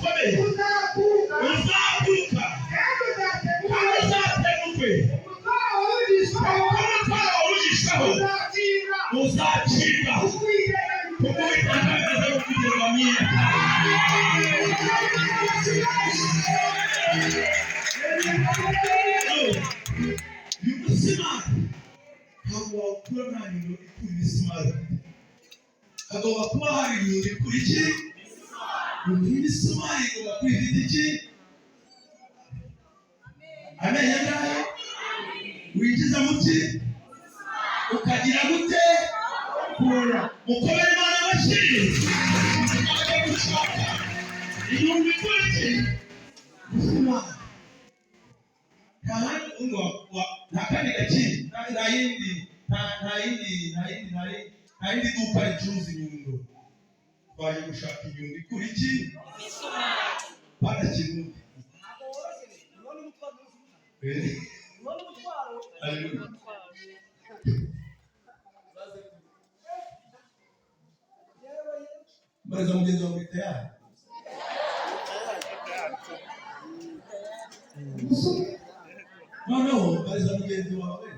ukomeye uzakuka kandi uzatenukwe umutwaro wujishweho uzacibwa kukuwiteka bimeze no kugerwa myinshi uyu musimari ntabwo wawukura nta nyundo ikura imisumari hagomba kuba hari inyundo ikura iki imisumari igomba kuba ifite iki amenyo angahe winjiza mu ki ukagira gute kura mukomere imana amashyi ajya gushaka inyundo ikura iki imisumari nta kandi gakindi nta yindi duka ricuruza inyundo twaje gushaka inyundo ikura iki pana kirundi mbariza mugenzi wawe muri tayari noneho mbariza mugenzi wawe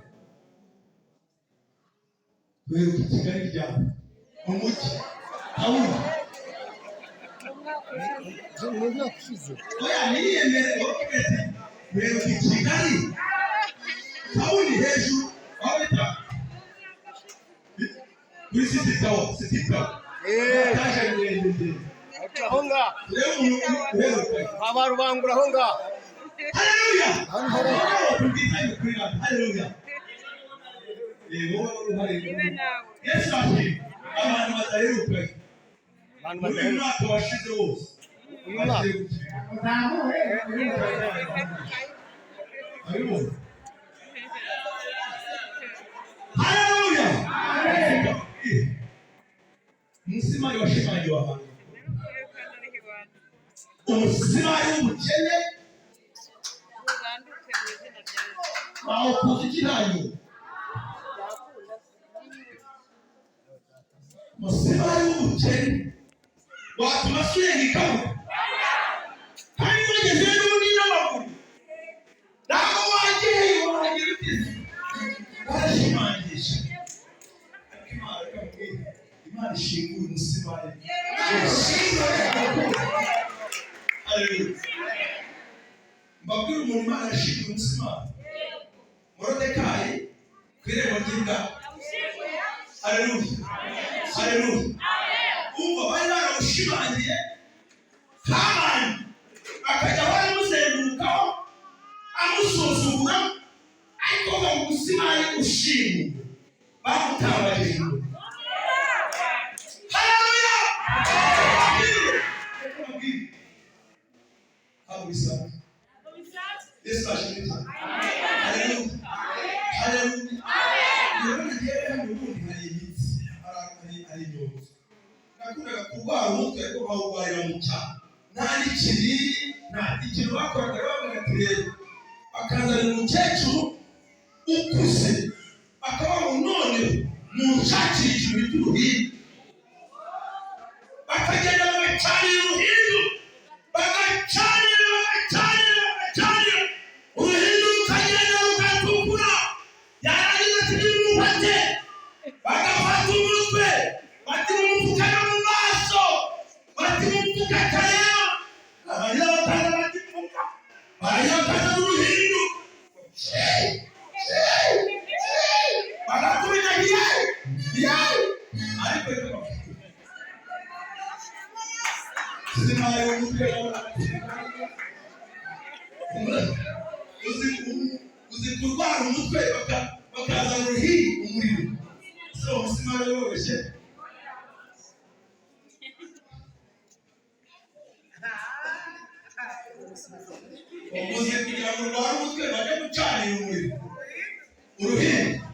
duheruka Kigali ryawe mu mujyi awundi oya niyemere okubeti duheruka Kigali awundi hejuru aho bita kuri City Tower taje ndende aho nga abarubangura aho nga haleluya haleluya Yesu ati abantu badaheruka uyu mwaka washize wose haleluya umusimari washimangiwe ahantu umusimari w'umukene bawukuza ikiranyo umusimari w'umukene watuma asirenga ikabuga kandi wagezeyo n'ubundi n'amaguru ntabwo wagiye wagira utizi barashimangisha Imana ishingura umusimari mbabwira umuntu Imana ishingura umusimari Morodekayi ku irembo ry'ingabo haleluya umva bari baramushimangiye Hamani akajya baramuzengurukaho amusuzugura ariko umusimari ushimwe bamutabaje haleluya Yesu ashimwe haleluya nakundaga kurwara umutwe ariko bawurwarira mu cyaro nta n'ikiriri nta ikintu bakoraga bavuga ati rero bakazana umukecuru ukuze akabaho none munshakira ikintu bita uruhindu bakagenda bagacanira uruhindu bagacanira uruhindu rukagenda rugatukura yarangiza ati nimufate bagafata umutwe bati mumupfukana mu maso bati mupfuka kareba abanya bakaza bati pfuka abanya bakaza n'uruhindu bagakubita ariko simari umutwe uzi kurwara umutwe bakazana uruhindu umuriro so umusimari woroshye uzi kugira ngo urware umutwe bajya gucanira umuriro uruhindu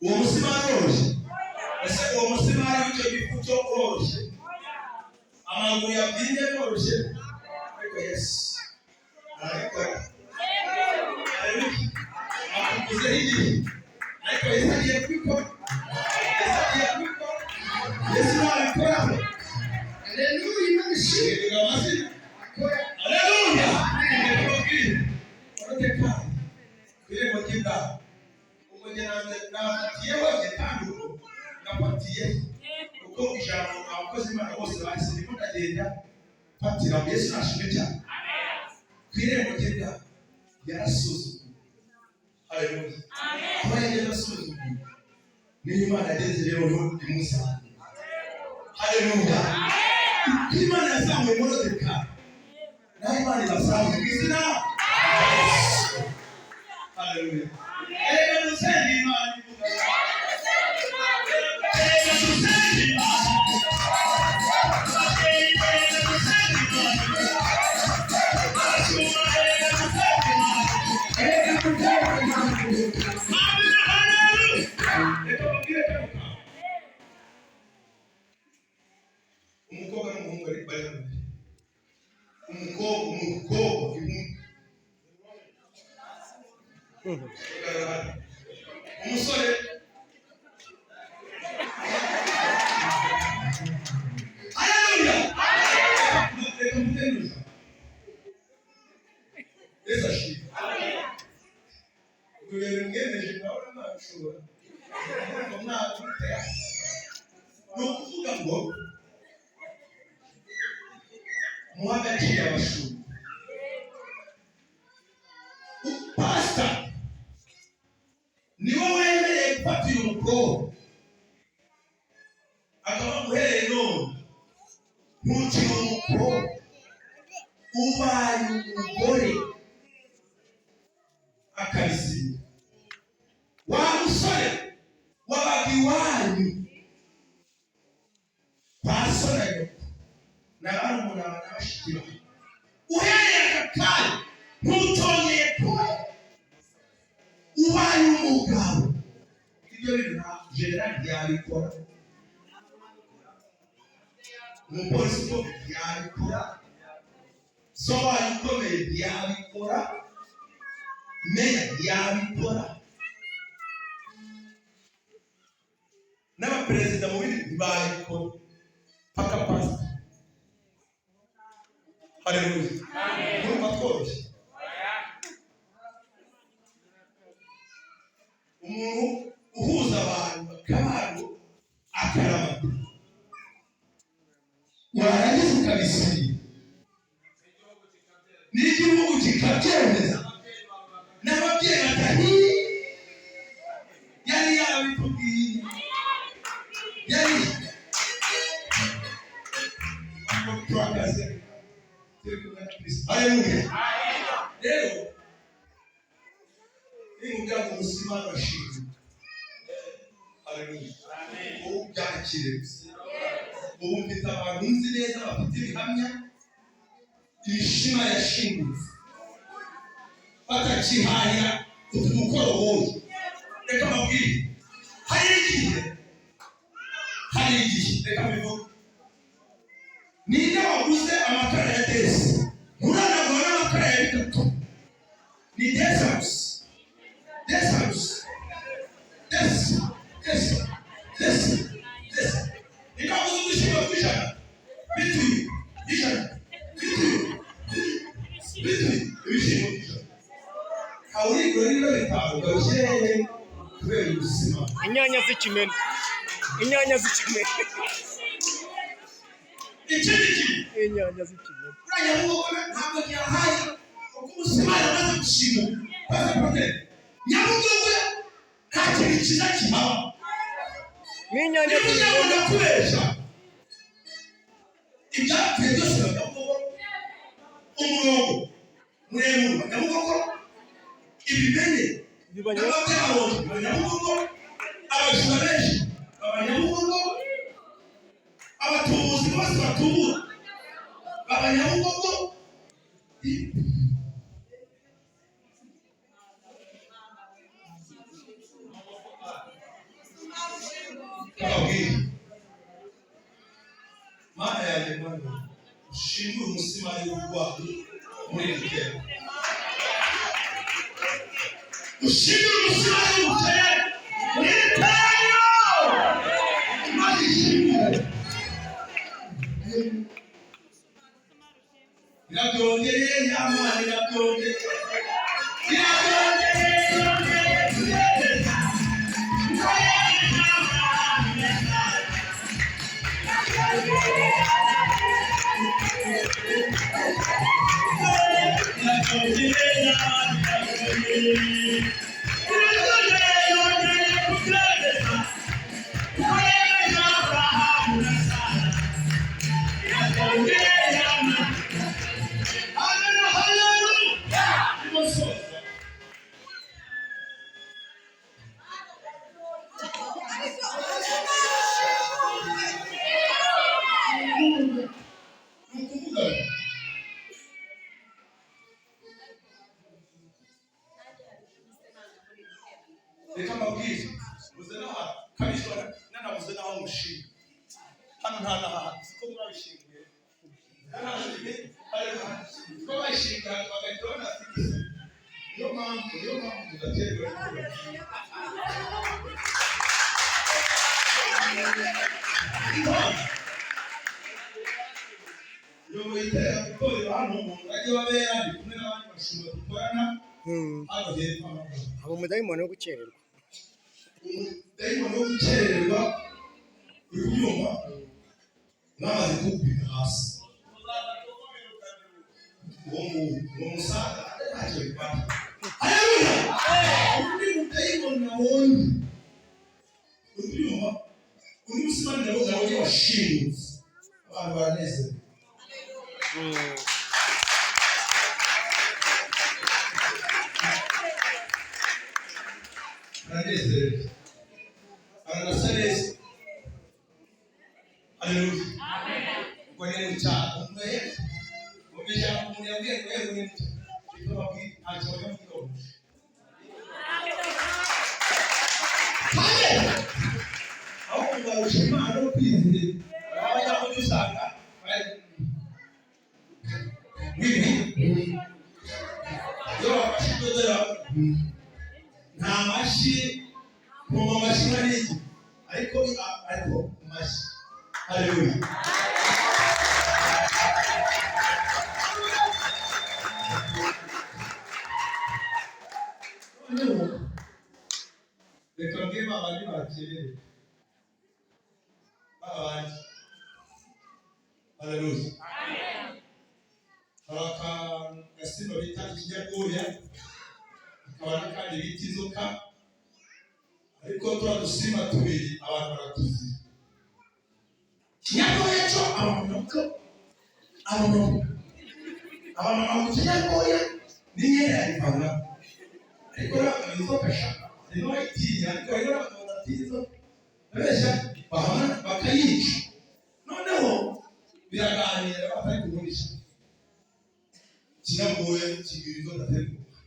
uwo musimari woroshye ese uwo musimari w'icyo gifu cyo woroshye amaguru yabyinnye woroshye ariko Yesu arabikora akuguzeho igihe ariko Yesu agiye kubikora Yesu nabikoraho haleluya abakozi b'Imana bose bahise ndimo ndagenda fatira Yesu nashimwe cyane kwirembo ry'Imana yarasuzuguye. Haleluya. Aho yageze asuzuguye niyo Imana yageze rero imusanga. Haleluya. Imana yazamuye Moridekayi naho Imana ibasanze mu izina. Haleluya. Erega dusenga Imana ivuga. Erega dusenga Imana. Umukobwa n'umuhungu bari hamwe. Umukobwa umusore haleluya. Reka muteruza Yesu ashimwe. Urebe mwemeje nawe ntabishobora ni ukuvuga ngo muhagatiye abashumba. Pasita niwe wemereye gufatira umukobwa akaba amuhereye none ntukiri umukobwa ubaye umugore akabisiba. Wa musore wabaga iwanyu basore n'abarumuna n'abashiki bawe uhereye aka kanya ntutongeye kuba ubaye umugabo. Ibyo bintu nta generali yabikora, umupolisi ukomeye yabikora, sobaye ukomeye yabikora, meya yabikora, n'abaperezida mu bindi babikora paka pasita. Haleluya. Urumva tworoshye. Umuntu uhuza abantu bakabana akarama warangiza ukabisiba n'igihugu kikabyemeza n'ababyeyi batahi yari yabitubwiye yari twakaze. Haleluya. Rero nimubwira ngo umutima urashinze. Haleluya. Ubu byakire ubu mfite abantu nzi neza bafite ibihamya imishima yashingutse batakihahira utu mukoro wowe. Reka mabwire hari igihe reka mbivuge ninde waguze amakara ya desi muranagura n'amakara ya bitatu ni desamus ninde waguze udushyimbo tw'ijana bituye ibishyimbo by'ijana awurigura n'ibiro bitanu gabushyere kubera ubuzima. Inyanya z'ikimene inyanya z'ikimene urajya mu mugore ntabwo yahaye kuko ubuzima yamaze gushima pasiporote Nyabugogo nta kintu cyiza kihaba n'inyanya z'ikimene kubeshya ibyapfuye byose bakavuga umurongo muremure Nyabugogo ibimene n'ababyabonye Nyabugogo abajura benshi Nyabugogo abatubuzi bose batubura Nyabugogo Mana yanjye Mana ushingure umutima w'ubugwari muri iri teka. Ushingure umutima w'ubukene muri iri teka. Imana ishimwe. Irabyongeye Imana irabyongeye. reka mbabwire muze n'aha kabishwa nanabuze n'aho mushinga hano nta n'aha siko mwabishingiye ko bashinga bagahita banafite niyo mpamvu mudaterwa iyo muyitera gukorera hano umuntu ajya babera ndi kumwe n'abandi bashobora dukorana hano hepfo abo umudayimoni wo gukererwa umudayimoni wo gukererwa uri kubyumva n'amaze kukubita hasi uwo musaza ntacyo bifata haleluya undi mudayimoni nabonye uri kubyumva undi musimani nabonye washimutse abantu baranezerewe aranezerewe aranasa neza haleluya ubwo ni mu cyaro umwere mu ijambo umuntu yabwiye ngo yego ni mu cyaro reka babwire ntacyo bajya mu gitondo aho kugarusha imana no kwizera abajya mu dusanga nta mashyi mu mashyi manini ariko mashyi haleluya reka mbwire babandi bakerewe babandi haleluya hari agasino bita ikinyabwoya hakaba n'akandi bita inzoka ariko tuba dusimba tubiri abantu baratuzi ikinyabwoya cyo abantu mu kinyabwoya n'inkera yayivana ariko n'abagabo inzoka shaka harimo bayitinya ariko hari n'abagabo badatinya inzoka babeshya bahamana bakayica noneho biraganira batari kugurisha ikinyabwoya kibwira inzoka atari kugurisha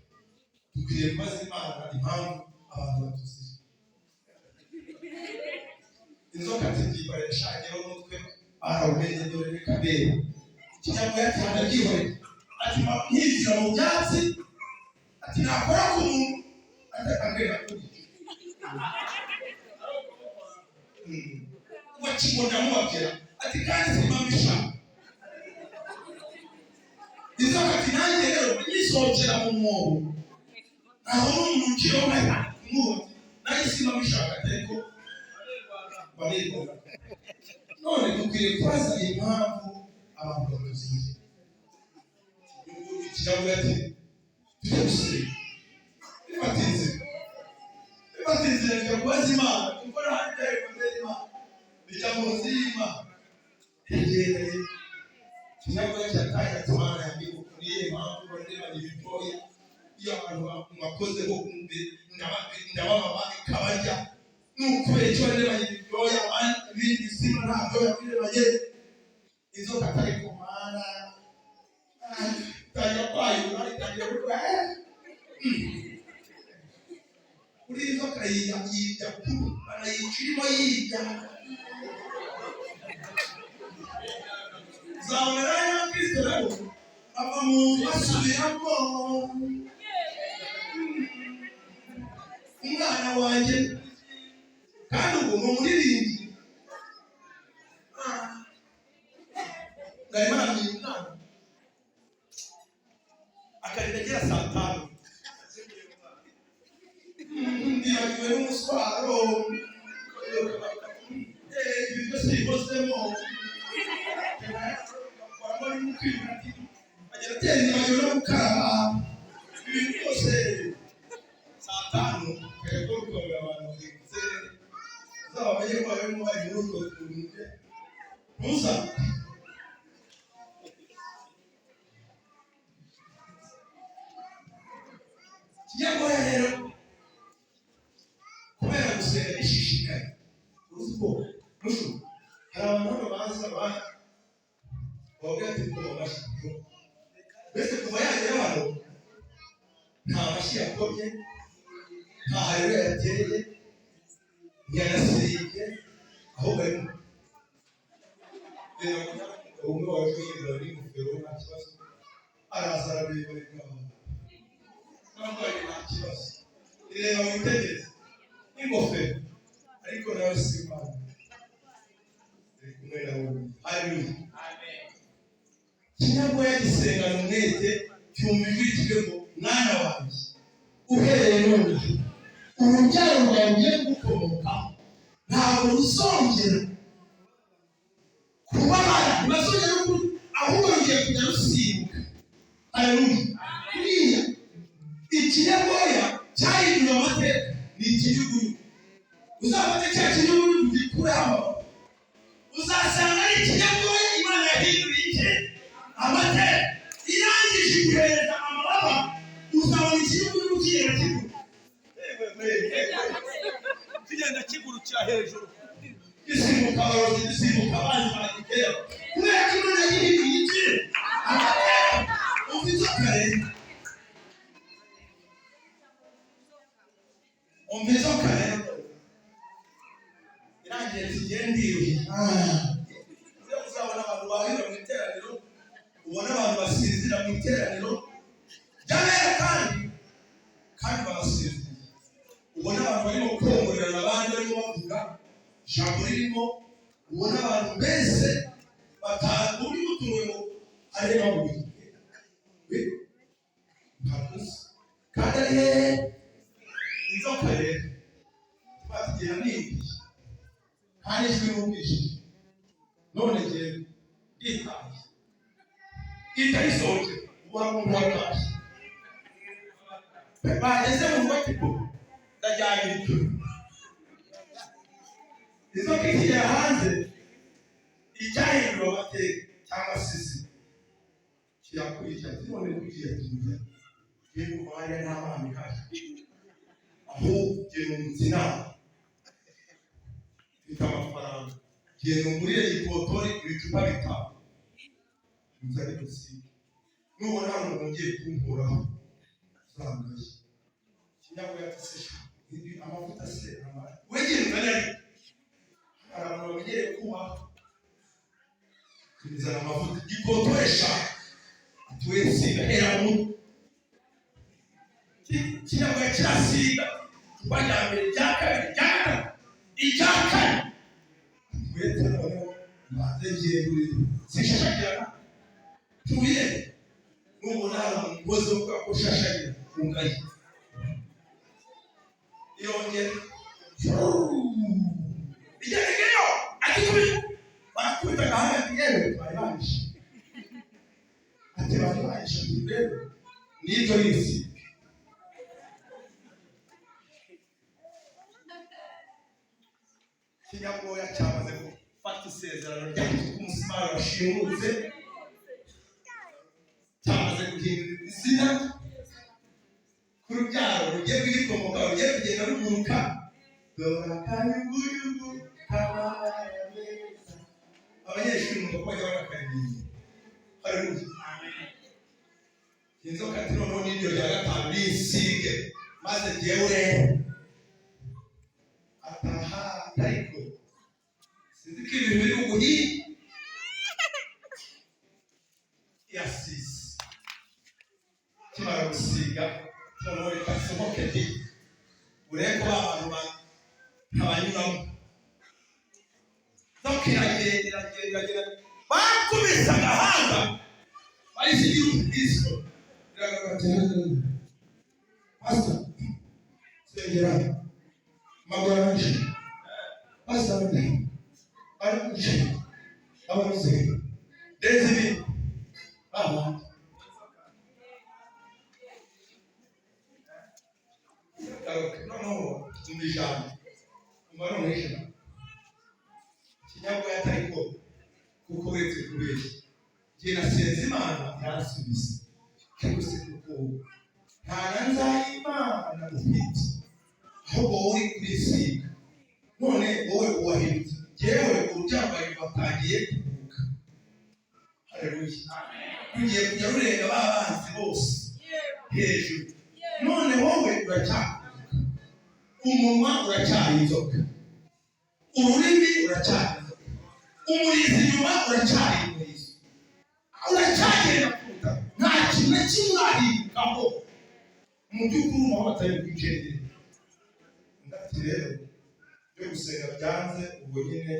dukwiriye kubaza imana impamvu abantu batuzi inzoka zigikoresha agera umutwe barawumenye dore reka mbere ikinyabwoya cyane byihoreye ati nkizira mu byatsi ati nakora ku muntu atakambera kuri wakibona mubabwira ati kandi simamisha inzoka ati nanjye rero nyisohokera mu mwobo aho n'umuntu uciyeho nk'ubu nanjye simamishaga ariko baribona none dukwiye kubaza impamvu abantu batuziye ikirabura ati tujye gusubira bibatinze reka kubaza imana kuko nanjye kubera imana bijya mu nzu y'imana hegereye ikinyabwoya cyatanga tumana yambika ukuriye impamvu bareba ibitoya iyo abantu mwakozeho ndabababa ikabarya n'ukubera icyo barebanye ibitoya ibindi sima ntabyo yabirebanye inzoka atari ku mana itangira kwayura itangira kurwara kuri inzoka yirya kuru banayica irimo yirya zabonera ya kristo rero ava mu basubiramo umwana wanjye kandi ubu ni umuririmbyi ngahimana ni umwana akarira agira saa tanu ndibagiwe n'umuswaro ibi byose bibozemo waramo ari mu kwibati agera bateri bagera gukaraba ibintu byose saa tanu kayakora ukorera abantu ndetse uzabamenye ko barimo bari muri utwo tuntu ntuza kiyagoya rero kubera gusenga ishishikaye urugo rushu hari abantu baza bavuga ati ko bashyize mbese kuva yagera hano nta mashyi yakomye nta hariro yateye ntiyanasiribye ahubwo arimo umwe waje yinjira n'ingofero nta kibazo araza arabireba ntabwo nta kibazo ireba witegereze n'ingofero ariko nawe si imana iri kumwe nawe haleluya kinyabwo yagisengana umwete cyumva ijwi kibe ngo mwana wanjye uhereye none urubyaro rwawe ugiye gukomokaho ntabwo ruzongera kubabara ntibazongera ahubwo rugiye kujya rusimbuka haleluya kuriya ikinyabwoya cyahinduye amateka ni ikinyugunyugu uzafate cya kinyugunyugu gikureho uzasanga ari ikinyabwoya imana yahinduye iki amateka irangije igihereza amababa uzabona ikinyugunyugu kigenda kigenda kigurukira hejuru gisimbuka abarozi gisimbuka abanzi baragitera kubera ko imana yahinduye iki amateka umva inzoka rero umva inzoka rero irangiye zigenda iruhira uzabona abantu bahera mu iteraniro ubona abantu basinzira mu iteraniro ry'abera kandi barasinzira ubona abantu barimo kongorerana abandi barimo bavuga ijambo ririmo ubona abantu mbese uri mutuwe ngo areba mu bihe ntakuze kandi ari hehe inzoka rero twatugera n'indi kandi ijwi n'ubwishyu none ngewe nditaye itarisohoke ubura mu mwakaje bageze mu rwatiko ndajyana ibyo inzoka ikigera hanze icyahindura amateka cyangwa se isi kirakurikira none kugira tuza yewe umwanya nta mpamvu ihari ahubwo genda umuzinama mfite amafaranga genda umurire ikotori ibicupa bitanu nzari gusiga nubona hari umuntu ugiye kunkuraho uzambaye kinyabwoya gisesha amavuta se wegera ukanyari hari abantu bamenyereye kuba kuzana amavuta gikotoresha atuwesiga hera mu kinyabwoya kirasiga icupa rya mbere rya kabiri rya gatatu irya kane atuwetse noneho mbanze ngiye kurira sishashagirana tuye nubona hari umugozi wo kuba ushashagira ungaye yongera igeregeyo akikubita barakubita gahagati yewe bari banishe ati bari banishe rero n'ibyo yisi kinyabwoya cyamaze gufata isezerano ry'aho umusumari washimutse cyamaze guhindura izina ku rubyaro rugiye rw'igikomoka rugiye kugenda ruguruka dore akanyuguyugu kabaye neza abanyeshuri mu kuko bajya banakaririmba haleluya inzoka ati noneho n'iryo rya gatanu risige maze jyewe rero ataha ariko sinzi ko ibintu biri buguhi yasize kimara gusiga noneho reka sohoke di urebe ko abantu ntabanyuramo nzoka iragenda bakubise agahanga bayisigira ubukristo iragaragara pastor sengera magoranje pastor aranje abaruze dezimi abandi kubeshya igihe nasenze Imana yarasubiza ariko se kuko nta na nzayimana ufite ahubwo wowe uri kwisiga none wowe uwahindutse yewe uryambaye batangiye kuvuga haleluya ugiye kujya urenga babanzi bose hejuru none wowe uracyakuvuga umunwa uracyari inzoka ururimi uracyari inzoka umurizo inyuma uracyari umurizo uracyagenda kuruta nta kintu na kimwe urahindukaho mu by'ukuri umuntu atari kwicengera ndati rero byo gusenga byanze ubwo nyine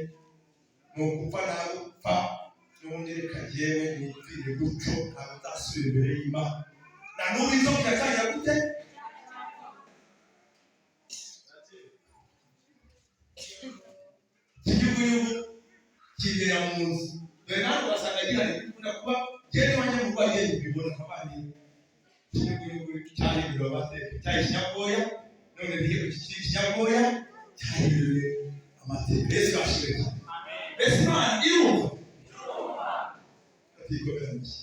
ni ugupfa nawe upfa n'ubundi reka jyewe nipfire gutyo ntabwo uzasubira imbere y'Imana na n'ubu inzoka iracyajya gute ikinyugunyugu kibera mu nzu dore nawe urasanga gihari bikunda kuba jyewe wanjye mu rwaye bibona kabandi ikinyugunyugu cyahindura amateka cyari ikinyagoya none ntiyo ikinyagoya cyahindura amateka mbese bashireka mbese Imana irumva ati komera mushyi